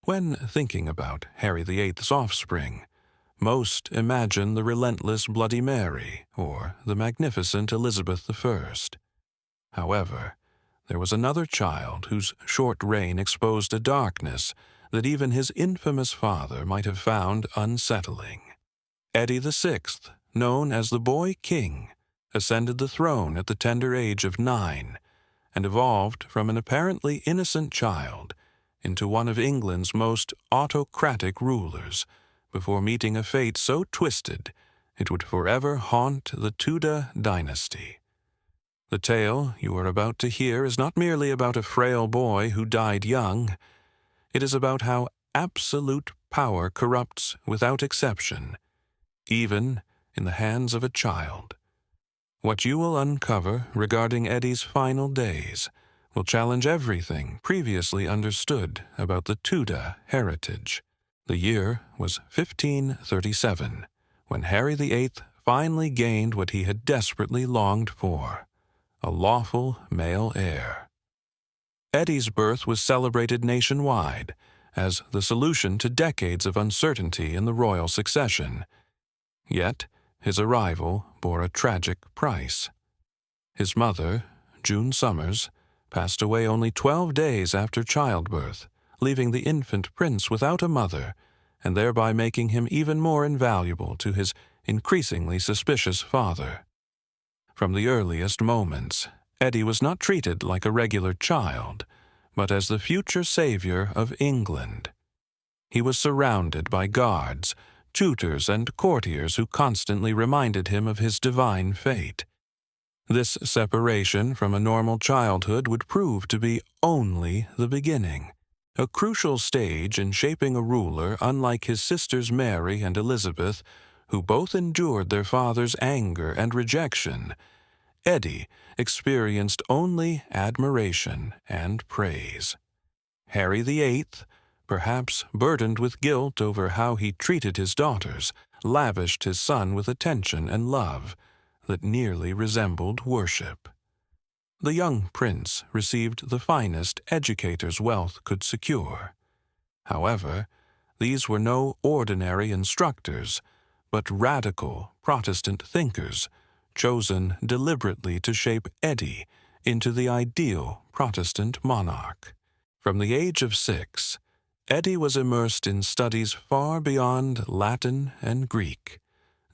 When thinking about Harry VIII's offspring, most imagine the relentless Bloody Mary or the magnificent Elizabeth I. However, there was another child whose short reign exposed a darkness that even his infamous father might have found unsettling. Eddie VI, known as the Boy King, ascended the throne at the tender age of 9 and evolved from an apparently innocent child into one of England's most autocratic rulers, before meeting a fate so twisted it would forever haunt the Tudor dynasty. The tale you are about to hear is not merely about a frail boy who died young. It is about how absolute power corrupts without exception, even in the hands of a child. What you will uncover regarding Eddie's final days will challenge everything previously understood about the Tudor heritage. The year was 1537, when Harry VIII finally gained what he had desperately longed for, a lawful male heir. Eddie's birth was celebrated nationwide as the solution to decades of uncertainty in the royal succession. Yet, his arrival bore a tragic price. His mother, June Summers, passed away only 12 days after childbirth, leaving the infant prince without a mother, and thereby making him even more invaluable to his increasingly suspicious father. From the earliest moments, Eddie was not treated like a regular child, but as the future savior of England. He was surrounded by guards, tutors, and courtiers who constantly reminded him of his divine fate. This separation from a normal childhood would prove to be only the beginning, a crucial stage in shaping a ruler unlike his sisters Mary and Elizabeth, who both endured their father's anger and rejection. Eddie experienced only admiration and praise. Harry VIII, perhaps burdened with guilt over how he treated his daughters, lavished his son with attention and love that nearly resembled worship. The young prince received the finest educators wealth could secure. However, these were no ordinary instructors, but radical Protestant thinkers, chosen deliberately to shape Eddie into the ideal Protestant monarch. From the age of 6, Eddie was immersed in studies far beyond Latin and Greek,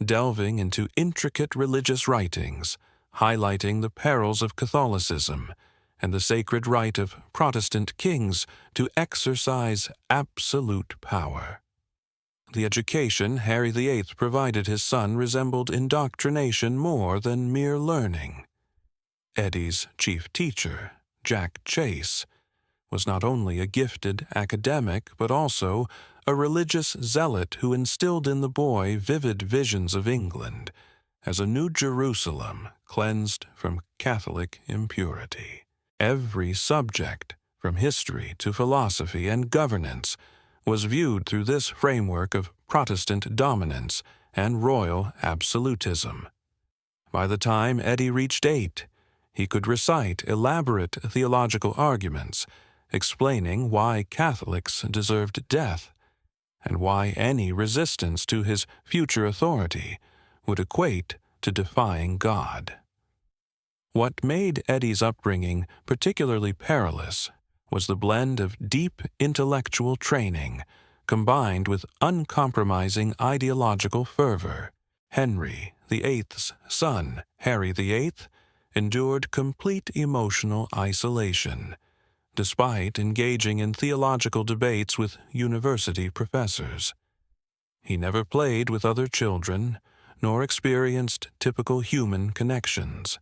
delving into intricate religious writings, highlighting the perils of Catholicism and the sacred right of Protestant kings to exercise absolute power. The education Harry VIII provided his son resembled indoctrination more than mere learning. Eddie's chief teacher, Jack Chase, was not only a gifted academic but also a religious zealot who instilled in the boy vivid visions of England as a new Jerusalem cleansed from Catholic impurity. Every subject, from history to philosophy and governance, was viewed through this framework of Protestant dominance and royal absolutism. By the time Eddie reached 8, he could recite elaborate theological arguments explaining why Catholics deserved death and why any resistance to his future authority would equate to defying God. What made Eddie's upbringing particularly perilous was the blend of deep intellectual training combined with uncompromising ideological fervor. Henry VIII's son, Harry VIII, endured complete emotional isolation, despite engaging in theological debates with university professors. He never played with other children, nor experienced typical human connections.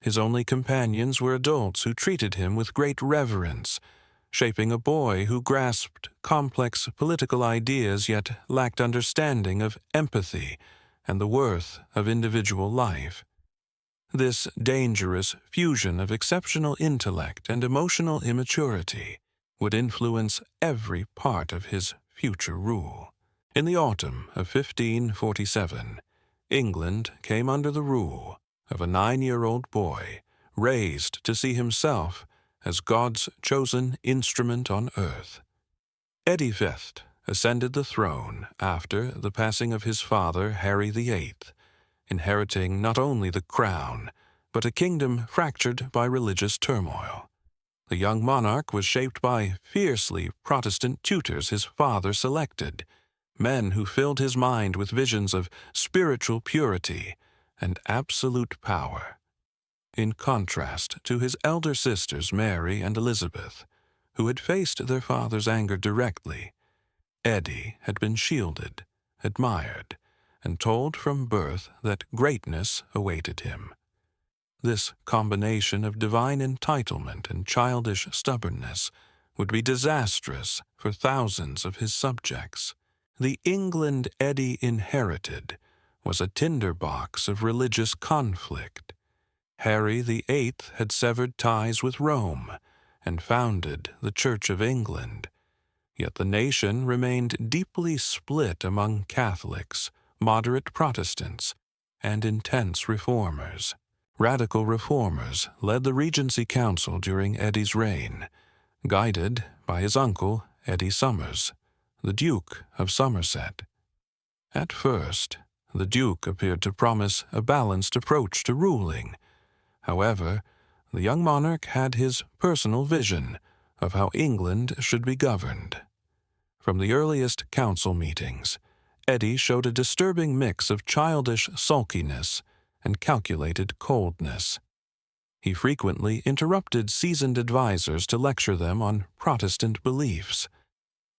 His only companions were adults who treated him with great reverence, shaping a boy who grasped complex political ideas yet lacked understanding of empathy and the worth of individual life. This dangerous fusion of exceptional intellect and emotional immaturity would influence every part of his future rule. In the autumn of 1547, England came under the rule of a 9-year-old boy raised to see himself as God's chosen instrument on earth. Eddie V ascended the throne after the passing of his father Harry VIII, inheriting not only the crown, but a kingdom fractured by religious turmoil. The young monarch was shaped by fiercely Protestant tutors his father selected, men who filled his mind with visions of spiritual purity and absolute power. In contrast to his elder sisters Mary and Elizabeth, who had faced their father's anger directly, Eddie had been shielded, admired, and told from birth that greatness awaited him. This combination of divine entitlement and childish stubbornness would be disastrous for thousands of his subjects. The England Eddie inherited was a tinderbox of religious conflict. Harry VIII had severed ties with Rome and founded the Church of England, yet the nation remained deeply split among Catholics, moderate Protestants, and intense reformers. Radical reformers led the Regency Council during Eddie's reign, guided by his uncle, Eddie Somers, the Duke of Somerset. At first, the Duke appeared to promise a balanced approach to ruling. However, the young monarch had his personal vision of how England should be governed. From the earliest council meetings, Eddie showed a disturbing mix of childish sulkiness and calculated coldness. He frequently interrupted seasoned advisers to lecture them on Protestant beliefs.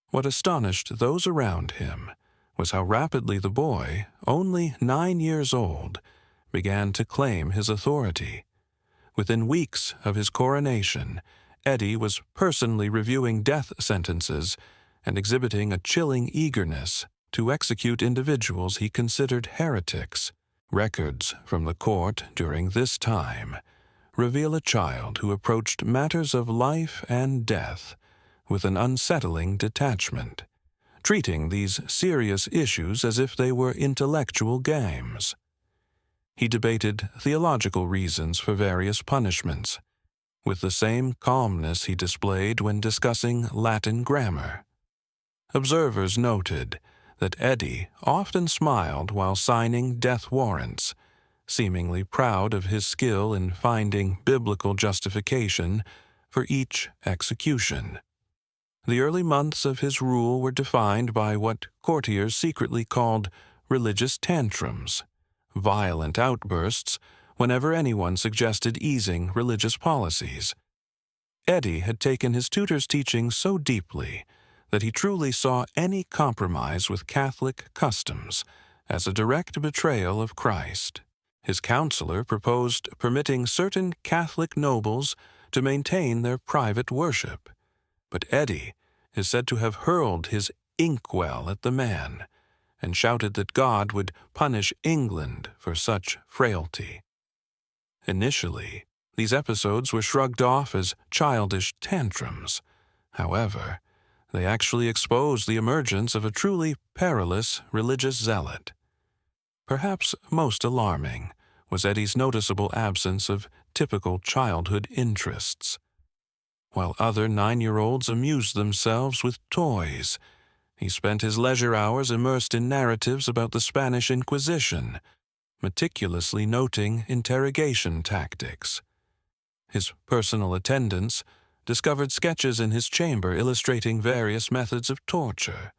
What astonished those around him was how rapidly the boy, only 9 years old, began to claim his authority. Within weeks of his coronation, Eddie was personally reviewing death sentences and exhibiting a chilling eagerness to execute individuals he considered heretics. Records from the court during this time reveal a child who approached matters of life and death with an unsettling detachment, treating these serious issues as if they were intellectual games. He debated theological reasons for various punishments, with the same calmness he displayed when discussing Latin grammar. Observers noted that Eddie often smiled while signing death warrants, seemingly proud of his skill in finding biblical justification for each execution. The early months of his rule were defined by what courtiers secretly called religious tantrums, violent outbursts whenever anyone suggested easing religious policies. Eddie had taken his tutor's teaching so deeply that he truly saw any compromise with Catholic customs as a direct betrayal of Christ. His counselor proposed permitting certain Catholic nobles to maintain their private worship, but Eddie is said to have hurled his inkwell at the man and shouted that God would punish England for such frailty. Initially, these episodes were shrugged off as childish tantrums. However, they actually exposed the emergence of a truly perilous religious zealot. Perhaps most alarming was Eddie's noticeable absence of typical childhood interests. While other 9-year-olds amused themselves with toys, he spent his leisure hours immersed in narratives about the Spanish Inquisition, meticulously noting interrogation tactics. His personal attendants discovered sketches in his chamber illustrating various methods of torture,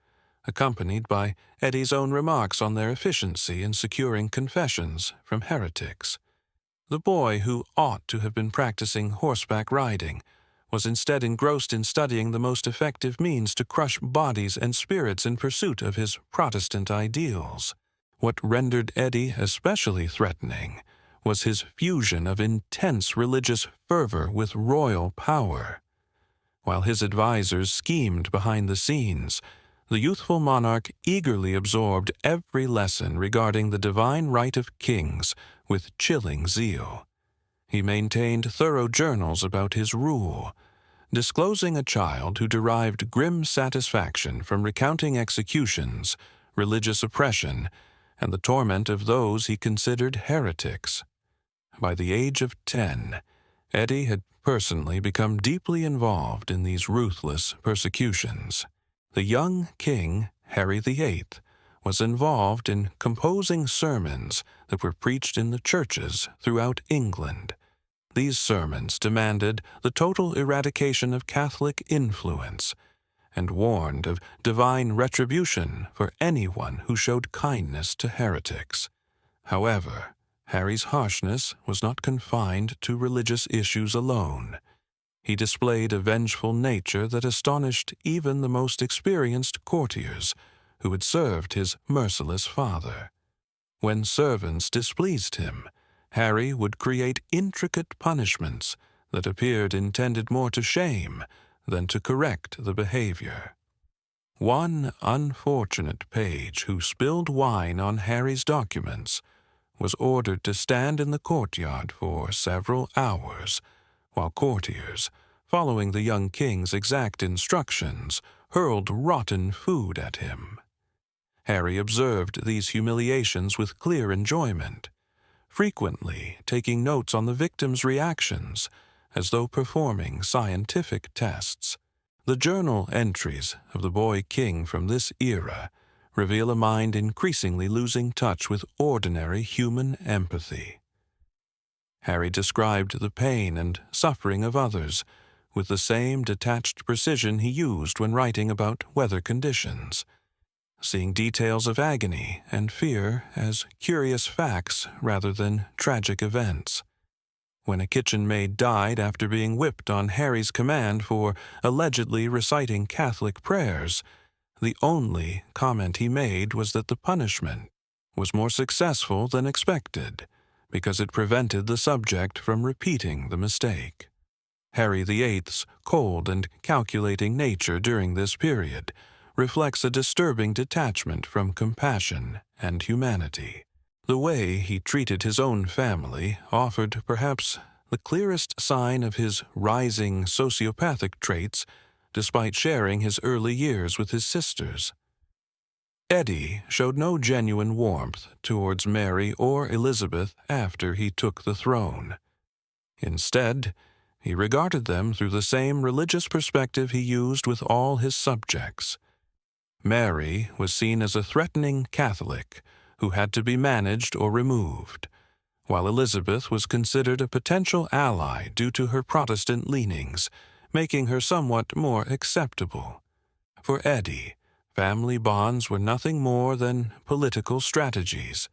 accompanied by Eddie's own remarks on their efficiency in securing confessions from heretics. The boy, who ought to have been practicing horseback riding, was instead engrossed in studying the most effective means to crush bodies and spirits in pursuit of his Protestant ideals. What rendered Eddie especially threatening was his fusion of intense religious fervor with royal power. While his advisers schemed behind the scenes, the youthful monarch eagerly absorbed every lesson regarding the divine right of kings with chilling zeal. He maintained thorough journals about his rule, disclosing a child who derived grim satisfaction from recounting executions, religious oppression, and the torment of those he considered heretics. By the age of 10, Eddie had personally become deeply involved in these ruthless persecutions. The young king, Harry VIII, was involved in composing sermons that were preached in the churches throughout England. These sermons demanded the total eradication of Catholic influence and warned of divine retribution for anyone who showed kindness to heretics. However, Harry's harshness was not confined to religious issues alone. He displayed a vengeful nature that astonished even the most experienced courtiers who had served his merciless father. When servants displeased him, Harry would create intricate punishments that appeared intended more to shame than to correct the behavior. One unfortunate page who spilled wine on Harry's documents was ordered to stand in the courtyard for several hours, while courtiers, following the young king's exact instructions, hurled rotten food at him. Harry observed these humiliations with clear enjoyment, frequently taking notes on the victims' reactions as though performing scientific tests. The journal entries of the boy king from this era reveal a mind increasingly losing touch with ordinary human empathy. Harry described the pain and suffering of others with the same detached precision he used when writing about weather conditions, seeing details of agony and fear as curious facts rather than tragic events. When a kitchen maid died after being whipped on Harry's command for allegedly reciting Catholic prayers, the only comment he made was that the punishment was more successful than expected because it prevented the subject from repeating the mistake. Harry VIII's cold and calculating nature during this period reflects a disturbing detachment from compassion and humanity. The way he treated his own family offered perhaps the clearest sign of his rising sociopathic traits, despite sharing his early years with his sisters. Eddie showed no genuine warmth towards Mary or Elizabeth after he took the throne. Instead, he regarded them through the same religious perspective he used with all his subjects. Mary was seen as a threatening Catholic who had to be managed or removed, while Elizabeth was considered a potential ally due to her Protestant leanings, making her somewhat more acceptable. For Eddie, family bonds were nothing more than political strategies.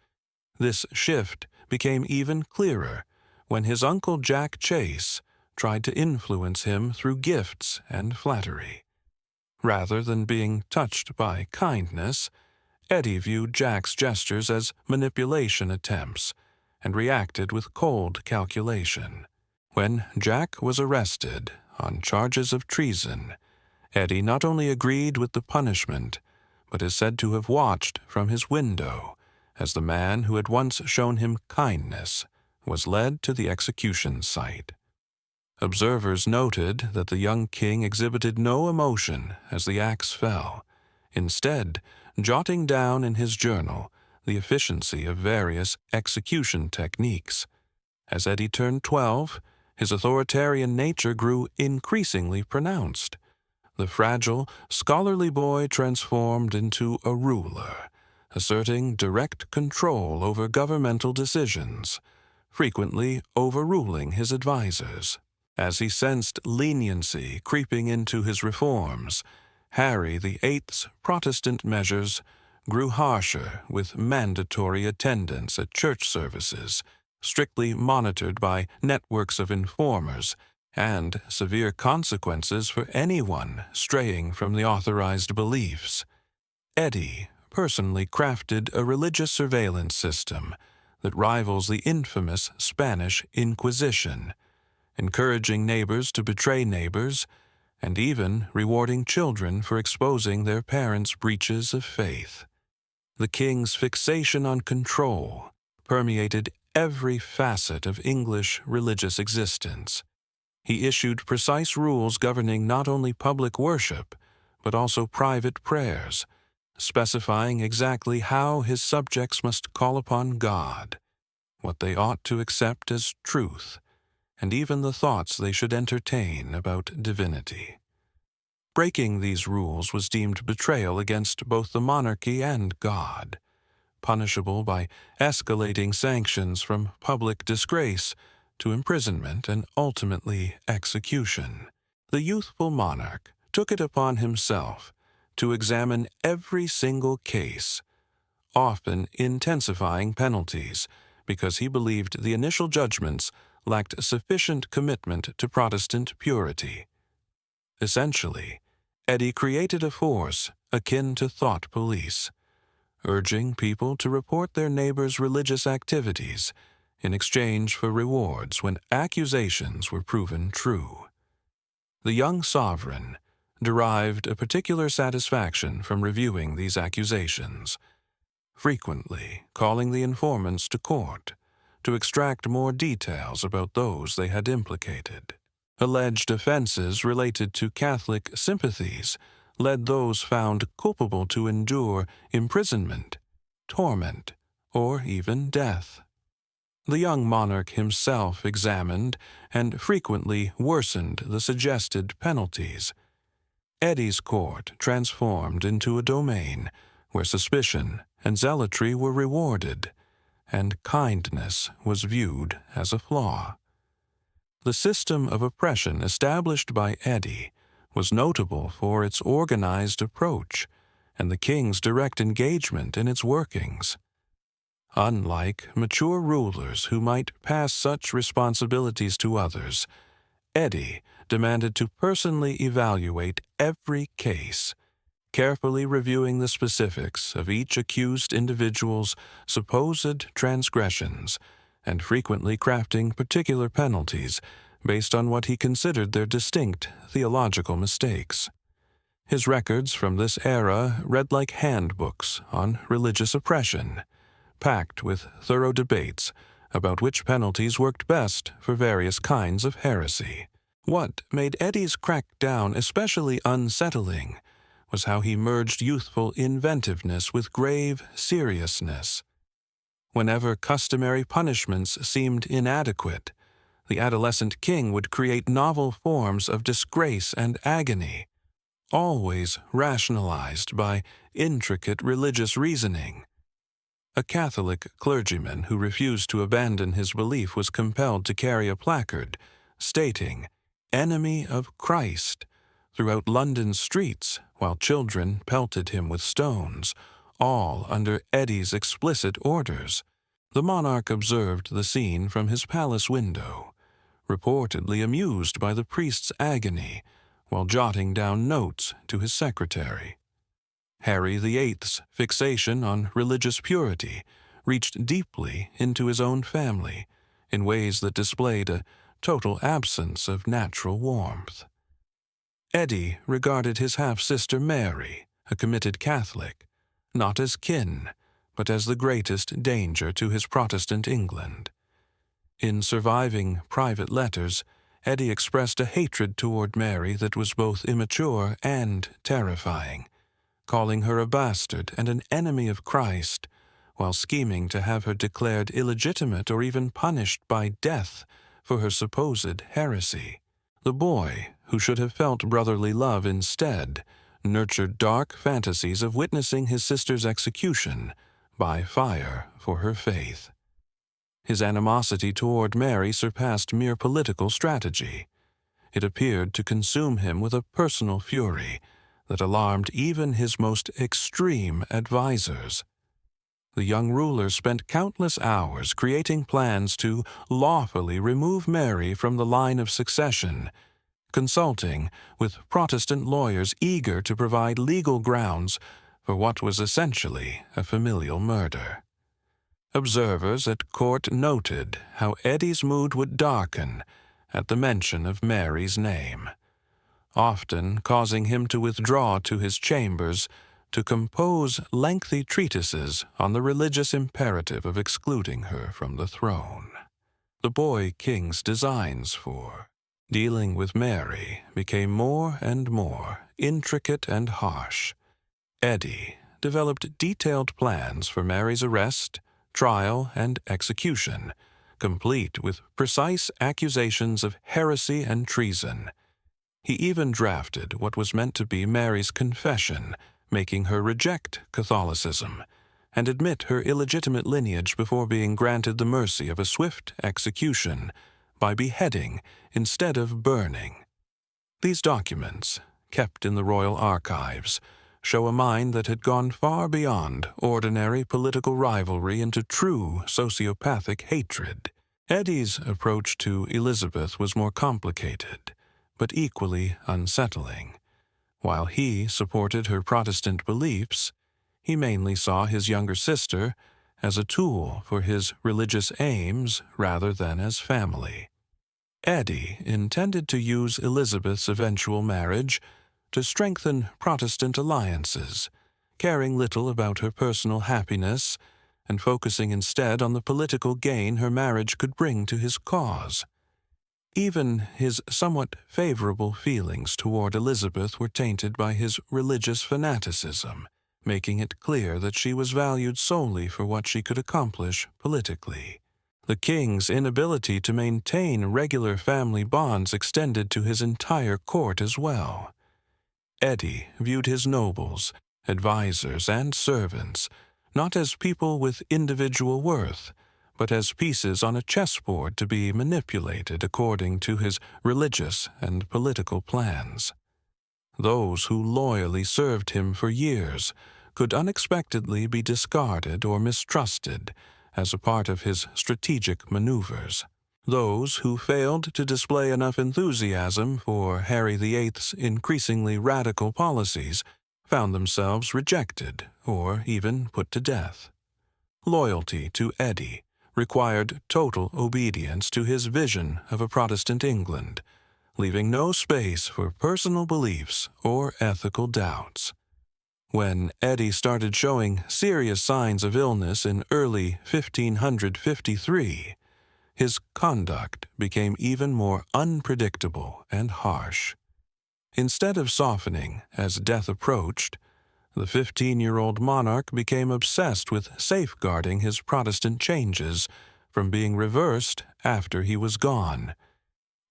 This shift became even clearer when his uncle Jack Chase tried to influence him through gifts and flattery. Rather than being touched by kindness, Eddie viewed Jack's gestures as manipulation attempts and reacted with cold calculation. When Jack was arrested on charges of treason, Eddie not only agreed with the punishment, but is said to have watched from his window as the man who had once shown him kindness was led to the execution site. Observers noted that the young king exhibited no emotion as the axe fell, instead jotting down in his journal the efficiency of various execution techniques. As Eddie turned 12, his authoritarian nature grew increasingly pronounced. The fragile, scholarly boy transformed into a ruler, asserting direct control over governmental decisions, frequently overruling his advisors. As he sensed leniency creeping into his reforms, Harry VIII's Protestant measures grew harsher with mandatory attendance at church services, strictly monitored by networks of informers, and severe consequences for anyone straying from the authorized beliefs. Eddie personally crafted a religious surveillance system that rivals the infamous Spanish Inquisition, encouraging neighbors to betray neighbors, and even rewarding children for exposing their parents' breaches of faith. The king's fixation on control permeated every facet of English religious existence. He issued precise rules governing not only public worship, but also private prayers, specifying exactly how his subjects must call upon God, what they ought to accept as truth, and even the thoughts they should entertain about divinity. Breaking these rules was deemed betrayal against both the monarchy and God, punishable by escalating sanctions from public disgrace to imprisonment and ultimately execution. The youthful monarch took it upon himself to examine every single case, often intensifying penalties, because he believed the initial judgments lacked sufficient commitment to Protestant purity. Essentially, Eddie created a force akin to thought police, urging people to report their neighbors' religious activities in exchange for rewards when accusations were proven true. The young sovereign derived a particular satisfaction from reviewing these accusations, frequently calling the informants to court to extract more details about those they had implicated. Alleged offenses related to Catholic sympathies led those found culpable to endure imprisonment, torment, or even death. The young monarch himself examined and frequently worsened the suggested penalties. Eddie's court transformed into a domain where suspicion and zealotry were rewarded, and kindness was viewed as a flaw. The system of oppression established by Eddie was notable for its organized approach and the king's direct engagement in its workings. Unlike mature rulers who might pass such responsibilities to others, Eddie demanded to personally evaluate every case, carefully reviewing the specifics of each accused individual's supposed transgressions and frequently crafting particular penalties based on what he considered their distinct theological mistakes. His records from this era read like handbooks on religious oppression, packed with thorough debates about which penalties worked best for various kinds of heresy. What made Eddie's crackdown especially unsettling was how he merged youthful inventiveness with grave seriousness. Whenever customary punishments seemed inadequate, the adolescent king would create novel forms of disgrace and agony, always rationalized by intricate religious reasoning. A Catholic clergyman who refused to abandon his belief was compelled to carry a placard stating, "Enemy of Christ," throughout London's streets, while children pelted him with stones, all under Eddie's explicit orders. The monarch observed the scene from his palace window, reportedly amused by the priest's agony, while jotting down notes to his secretary. Harry VIII's fixation on religious purity reached deeply into his own family in ways that displayed a total absence of natural warmth. Eddie regarded his half-sister Mary, a committed Catholic, not as kin, but as the greatest danger to his Protestant England. In surviving private letters, Eddie expressed a hatred toward Mary that was both immature and terrifying, calling her a bastard and an enemy of Christ, while scheming to have her declared illegitimate or even punished by death for her supposed heresy. The boy, who should have felt brotherly love instead, nurtured dark fantasies of witnessing his sister's execution by fire for her faith. His animosity toward Mary surpassed mere political strategy. It appeared to consume him with a personal fury that alarmed even his most extreme advisors. The young ruler spent countless hours creating plans to lawfully remove Mary from the line of succession, consulting with Protestant lawyers eager to provide legal grounds for what was essentially a familial murder. Observers at court noted how Eddie's mood would darken at the mention of Mary's name, often causing him to withdraw to his chambers to compose lengthy treatises on the religious imperative of excluding her from the throne. The boy king's designs for dealing with Mary became more and more intricate and harsh. Eddie developed detailed plans for Mary's arrest, trial, and execution, complete with precise accusations of heresy and treason. He even drafted what was meant to be Mary's confession, making her reject Catholicism and admit her illegitimate lineage before being granted the mercy of a swift execution by beheading instead of burning. These documents, kept in the royal archives, show a mind that had gone far beyond ordinary political rivalry into true sociopathic hatred. Eddie's approach to Elizabeth was more complicated, but equally unsettling. While he supported her Protestant beliefs, he mainly saw his younger sister as a tool for his religious aims rather than as family. Eddie intended to use Elizabeth's eventual marriage to strengthen Protestant alliances, caring little about her personal happiness and focusing instead on the political gain her marriage could bring to his cause. Even his somewhat favorable feelings toward Elizabeth were tainted by his religious fanaticism, making it clear that she was valued solely for what she could accomplish politically. The king's inability to maintain regular family bonds extended to his entire court as well. Eddie viewed his nobles, advisors, and servants not as people with individual worth, but as pieces on a chessboard to be manipulated according to his religious and political plans. Those who loyally served him for years could unexpectedly be discarded or mistrusted as a part of his strategic maneuvers. Those who failed to display enough enthusiasm for Harry VIII's increasingly radical policies found themselves rejected or even put to death. Loyalty to Eddie required total obedience to his vision of a Protestant England, leaving no space for personal beliefs or ethical doubts. When Eddie started showing serious signs of illness in early 1553, his conduct became even more unpredictable and harsh. Instead of softening as death approached, the 15-year-old monarch became obsessed with safeguarding his Protestant changes from being reversed after he was gone.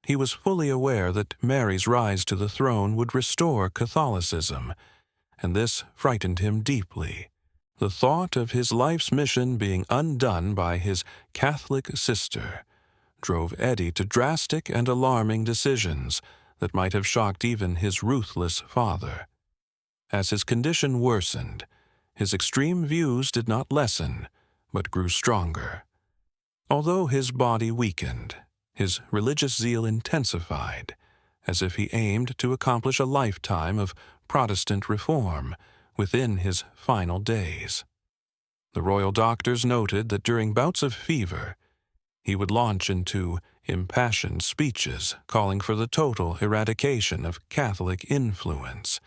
He was fully aware that Mary's rise to the throne would restore Catholicism, and this frightened him deeply. The thought of his life's mission being undone by his Catholic sister drove Eddie to drastic and alarming decisions that might have shocked even his ruthless father. As his condition worsened, his extreme views did not lessen, but grew stronger. Although his body weakened, his religious zeal intensified, as if he aimed to accomplish a lifetime of Protestant reform within his final days. The royal doctors noted that during bouts of fever, he would launch into impassioned speeches calling for the total eradication of Catholic influence,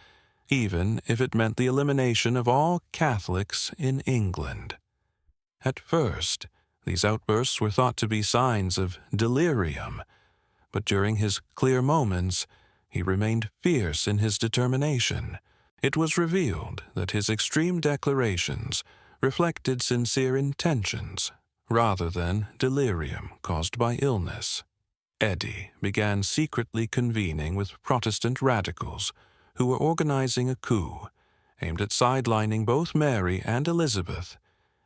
even if it meant the elimination of all Catholics in England. At first, these outbursts were thought to be signs of delirium, but during his clear moments, he remained fierce in his determination. It was revealed that his extreme declarations reflected sincere intentions rather than delirium caused by illness. Eddie began secretly convening with Protestant radicals who were organizing a coup aimed at sidelining both Mary and Elizabeth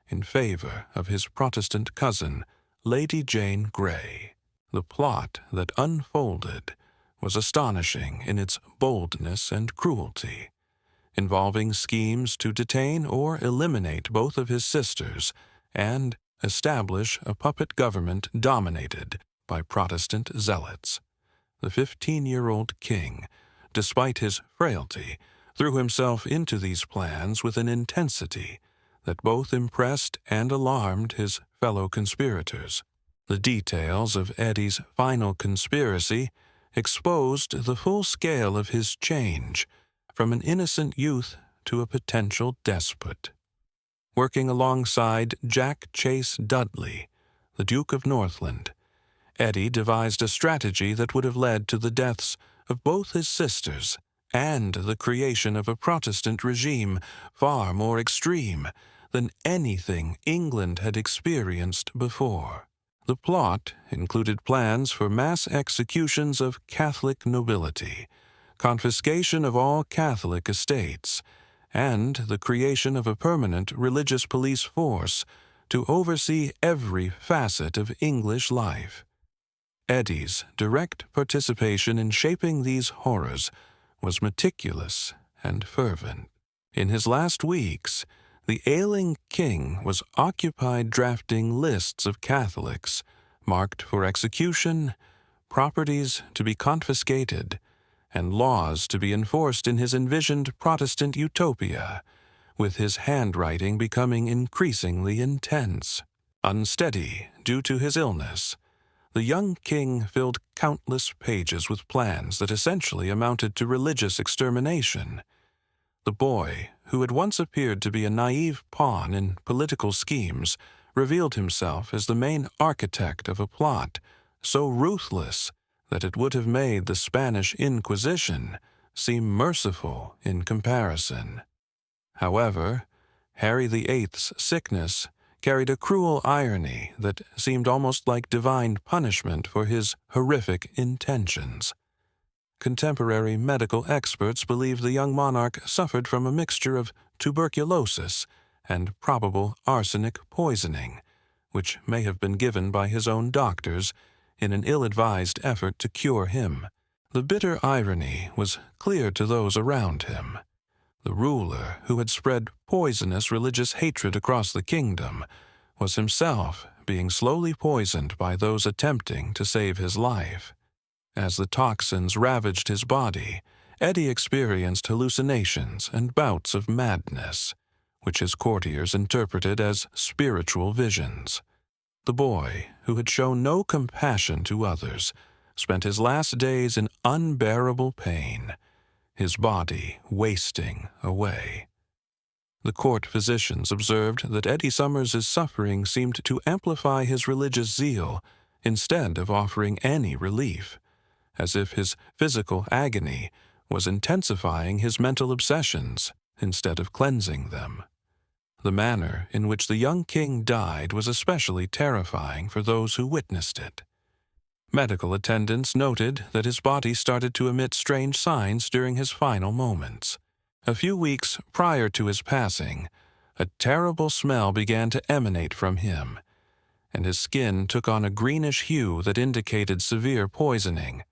in favor of his Protestant cousin, Lady Jane Grey. The plot that unfolded was astonishing in its boldness and cruelty, involving schemes to detain or eliminate both of his sisters and establish a puppet government dominated by Protestant zealots. The 15-year-old king, despite his frailty, threw himself into these plans with an intensity that both impressed and alarmed his fellow conspirators. The details of Eddie's final conspiracy exposed the full scale of his change from an innocent youth to a potential despot. Working alongside Jack Chase Dudley, the Duke of Northland, Eddie devised a strategy that would have led to the deaths of both his sisters and the creation of a Protestant regime far more extreme than anything England had experienced before. The plot included plans for mass executions of Catholic nobility, confiscation of all Catholic estates, and the creation of a permanent religious police force to oversee every facet of English life. Eddie's direct participation in shaping these horrors was meticulous and fervent. In his last weeks, the ailing king was occupied drafting lists of Catholics marked for execution, properties to be confiscated, and laws to be enforced in his envisioned Protestant utopia, with his handwriting becoming increasingly intense. Unsteady due to his illness, the young king filled countless pages with plans that essentially amounted to religious extermination. The boy, who had once appeared to be a naive pawn in political schemes, revealed himself as the main architect of a plot so ruthless that it would have made the Spanish Inquisition seem merciful in comparison. However, Harry VIII's sickness carried a cruel irony that seemed almost like divine punishment for his horrific intentions. Contemporary medical experts believe the young monarch suffered from a mixture of tuberculosis and probable arsenic poisoning, which may have been given by his own doctors in an ill-advised effort to cure him. The bitter irony was clear to those around him. The ruler, who had spread poisonous religious hatred across the kingdom, was himself being slowly poisoned by those attempting to save his life. As the toxins ravaged his body, Eddie experienced hallucinations and bouts of madness, which his courtiers interpreted as spiritual visions. The boy, who had shown no compassion to others, spent his last days in unbearable pain, his body wasting away. The court physicians observed that Eddie Somers' suffering seemed to amplify his religious zeal instead of offering any relief, as if his physical agony was intensifying his mental obsessions instead of cleansing them. The manner in which the young king died was especially terrifying for those who witnessed it. Medical attendants noted that his body started to emit strange signs during his final moments. A few weeks prior to his passing, a terrible smell began to emanate from him, and his skin took on a greenish hue that indicated severe poisoning.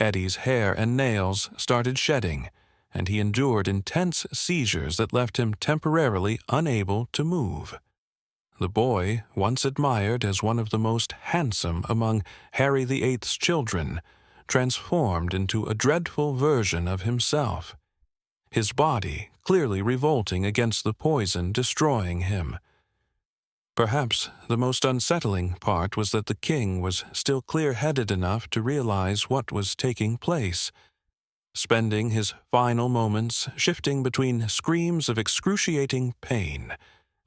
Eddie's hair and nails started shedding, and he endured intense seizures that left him temporarily unable to move. The boy, once admired as one of the most handsome among Harry VIII's children, transformed into a dreadful version of himself, his body clearly revolting against the poison destroying him. Perhaps the most unsettling part was that the king was still clear-headed enough to realize what was taking place, spending his final moments shifting between screams of excruciating pain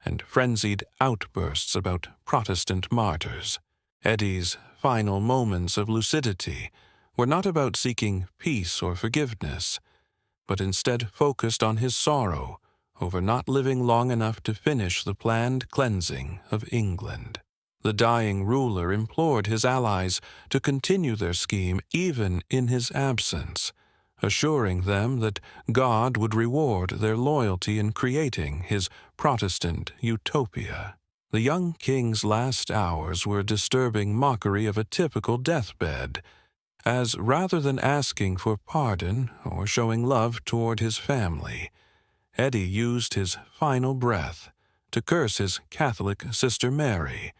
and frenzied outbursts about Protestant martyrs. Eddie's final moments of lucidity were not about seeking peace or forgiveness, but instead focused on his sorrow over not living long enough to finish the planned cleansing of England. The dying ruler implored his allies to continue their scheme even in his absence, assuring them that God would reward their loyalty in creating his Protestant utopia. The young king's last hours were a disturbing mockery of a typical deathbed, as rather than asking for pardon or showing love toward his family, Eddie used his final breath to curse his Catholic sister Mary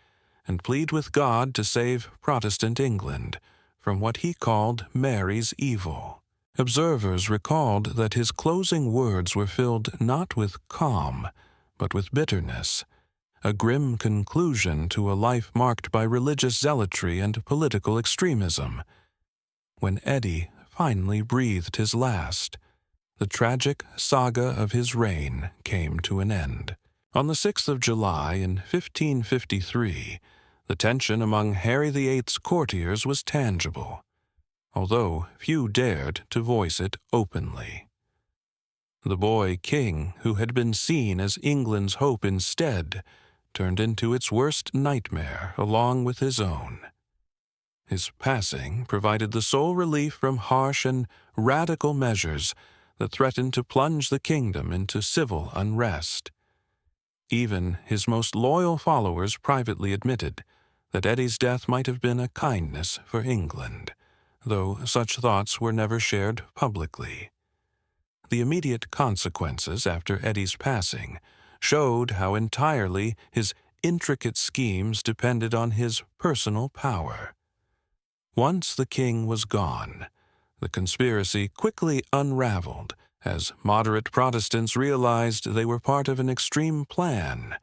and plead with God to save Protestant England from what he called Mary's evil. Observers recalled that his closing words were filled not with calm, but with bitterness, a grim conclusion to a life marked by religious zealotry and political extremism. When Eddie finally breathed his last, the tragic saga of his reign came to an end. On the 6th of July in 1553, the tension among Harry VIII's courtiers was tangible, although few dared to voice it openly. The boy king, who had been seen as England's hope instead, turned into its worst nightmare along with his own. His passing provided the sole relief from harsh and radical measures that threatened to plunge the kingdom into civil unrest. Even his most loyal followers privately admitted that Eddie's death might have been a kindness for England, though such thoughts were never shared publicly. The immediate consequences after Eddie's passing showed how entirely his intricate schemes depended on his personal power. Once the king was gone, the conspiracy quickly unraveled as moderate Protestants realized they were part of an extreme plan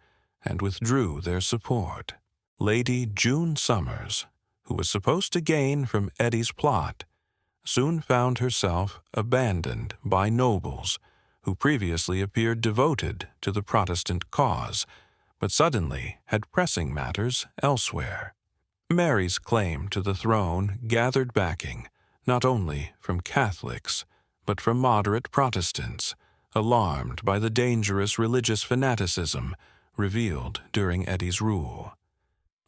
and withdrew their support. Lady June Somers, who was supposed to gain from Eddie's plot, soon found herself abandoned by nobles who previously appeared devoted to the Protestant cause, but suddenly had pressing matters elsewhere. Mary's claim to the throne gathered backing not only from Catholics, but from moderate Protestants, alarmed by the dangerous religious fanaticism revealed during Eddie's rule.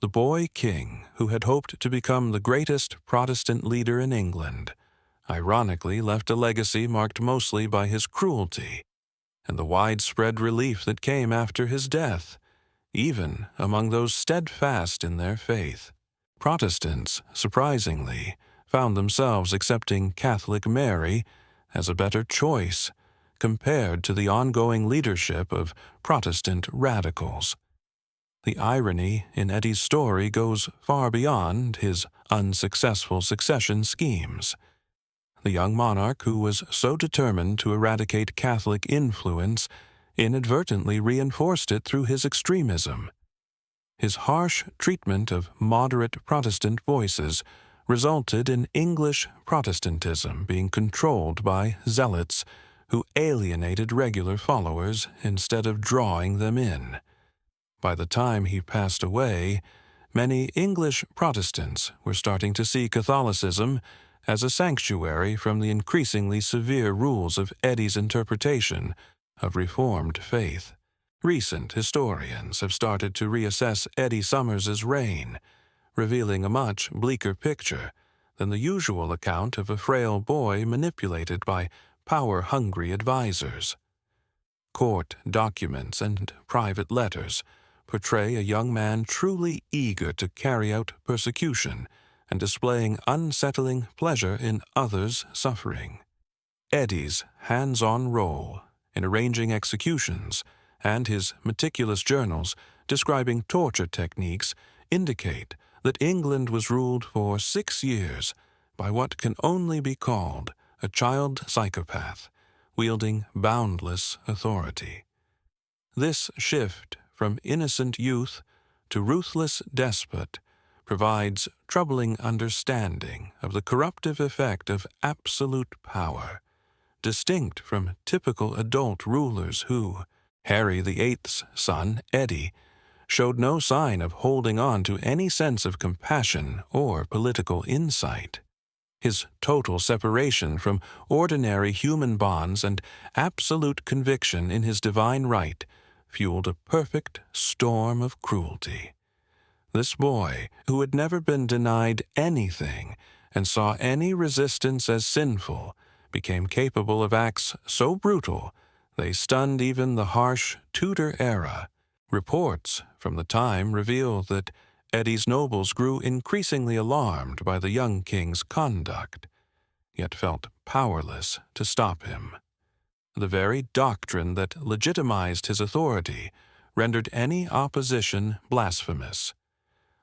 The boy king, who had hoped to become the greatest Protestant leader in England, ironically left a legacy marked mostly by his cruelty and the widespread relief that came after his death, even among those steadfast in their faith. Protestants, surprisingly, found themselves accepting Catholic Mary as a better choice compared to the ongoing leadership of Protestant radicals. The irony in Eddie's story goes far beyond his unsuccessful succession schemes. The young monarch who was so determined to eradicate Catholic influence inadvertently reinforced it through his extremism. His harsh treatment of moderate Protestant voices resulted in English Protestantism being controlled by zealots who alienated regular followers instead of drawing them in. By the time he passed away, many English Protestants were starting to see Catholicism as a sanctuary from the increasingly severe rules of Eddie's interpretation of Reformed faith. Recent historians have started to reassess Eddie Somers's reign, revealing a much bleaker picture than the usual account of a frail boy manipulated by power-hungry advisors. Court documents and private letters portray a young man truly eager to carry out persecution and displaying unsettling pleasure in others' suffering. Eddie's hands-on role in arranging executions and his meticulous journals describing torture techniques indicate that England was ruled for 6 years by what can only be called a child psychopath wielding boundless authority. This shift from innocent youth to ruthless despot provides troubling understanding of the corruptive effect of absolute power, distinct from typical adult rulers who, Harry VIII's son, Eddie, showed no sign of holding on to any sense of compassion or political insight. His total separation from ordinary human bonds and absolute conviction in his divine right fueled a perfect storm of cruelty. This boy, who had never been denied anything and saw any resistance as sinful, became capable of acts so brutal they stunned even the harsh Tudor era. Reports from the time reveal that Eddie's nobles grew increasingly alarmed by the young king's conduct, yet felt powerless to stop him. The very doctrine that legitimized his authority rendered any opposition blasphemous,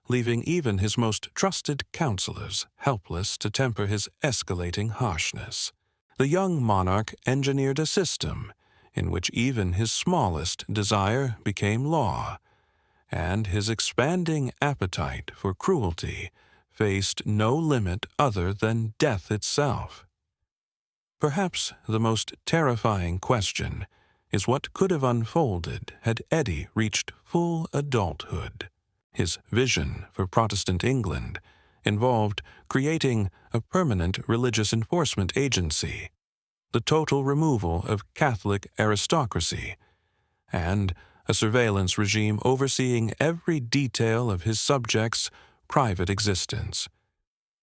leaving even his most trusted counselors helpless to temper his escalating harshness. The young monarch engineered a system in which even his smallest desire became law, and his expanding appetite for cruelty faced no limit other than death itself. Perhaps the most terrifying question is what could have unfolded had Eddie reached full adulthood. His vision for Protestant England involved creating a permanent religious enforcement agency, the total removal of Catholic aristocracy, and a surveillance regime overseeing every detail of his subjects' private existence.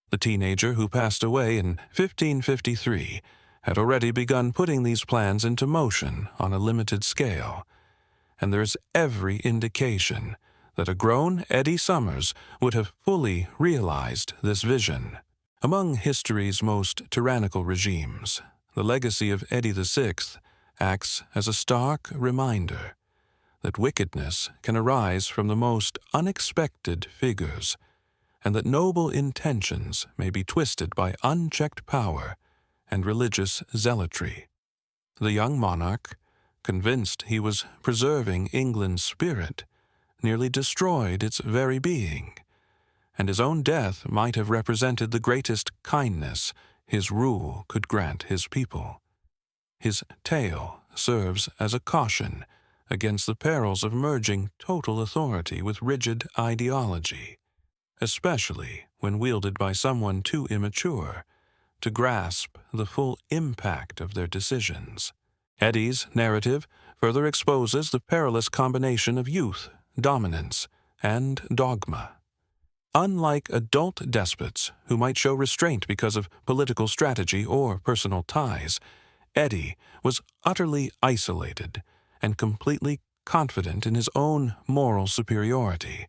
The teenager who passed away in 1553 had already begun putting these plans into motion on a limited scale, and there is every indication that a grown Eddie Summers would have fully realized this vision. Among history's most tyrannical regimes, the legacy of Eddie VI acts as a stark reminder that wickedness can arise from the most unexpected figures, and that noble intentions may be twisted by unchecked power and religious zealotry. The young monarch, convinced he was preserving England's spirit, nearly destroyed its very being, and his own death might have represented the greatest kindness his rule could grant his people. His tale serves as a caution against the perils of merging total authority with rigid ideology, especially when wielded by someone too immature to grasp the full impact of their decisions. Eddie's narrative further exposes the perilous combination of youth, dominance, and dogma. Unlike adult despots who might show restraint because of political strategy or personal ties, Eddie was utterly isolated and completely confident in his own moral superiority.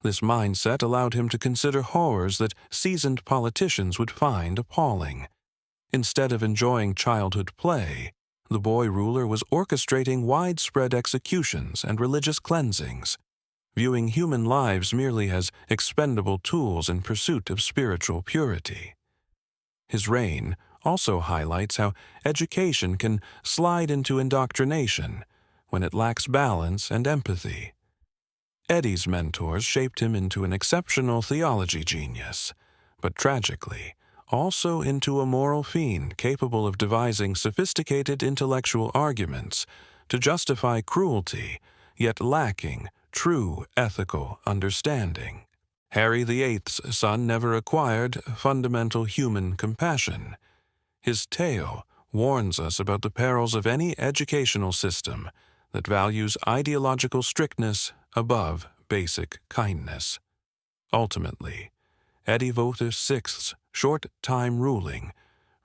This mindset allowed him to consider horrors that seasoned politicians would find appalling. Instead of enjoying childhood play, the boy ruler was orchestrating widespread executions and religious cleansings, viewing human lives merely as expendable tools in pursuit of spiritual purity. His reign also highlights how education can slide into indoctrination when it lacks balance and empathy. Eddie's mentors shaped him into an exceptional theology genius, but tragically, also into a moral fiend capable of devising sophisticated intellectual arguments to justify cruelty, yet lacking true ethical understanding. Harry VIII's son never acquired fundamental human compassion. His tale warns us about the perils of any educational system that values ideological strictness above basic kindness. Ultimately, Eddie VI's short time ruling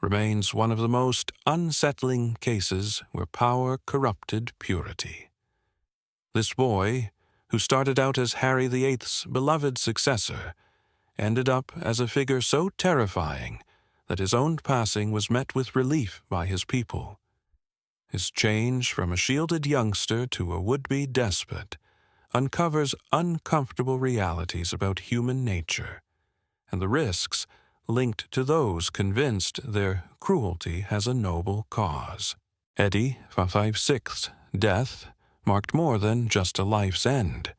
remains one of the most unsettling cases where power corrupted purity. This boy, who started out as Harry VIII's beloved successor, ended up as a figure so terrifying that his own passing was met with relief by his people. His change from a shielded youngster to a would-be despot uncovers uncomfortable realities about human nature and the risks linked to those convinced their cruelty has a noble cause. Eddie VI's death marked more than just a life's end.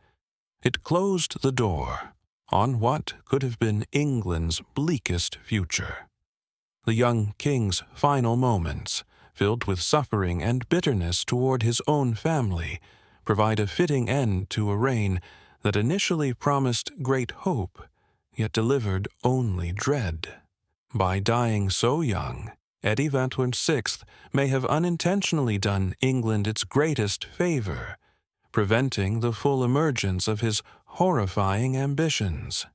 It closed the door on what could have been England's bleakest future. The young king's final moments, filled with suffering and bitterness toward his own family, provide a fitting end to a reign that initially promised great hope, yet delivered only dread. By dying so young, Eddie VI may have unintentionally done England its greatest favor, preventing the full emergence of his horrifying ambitions.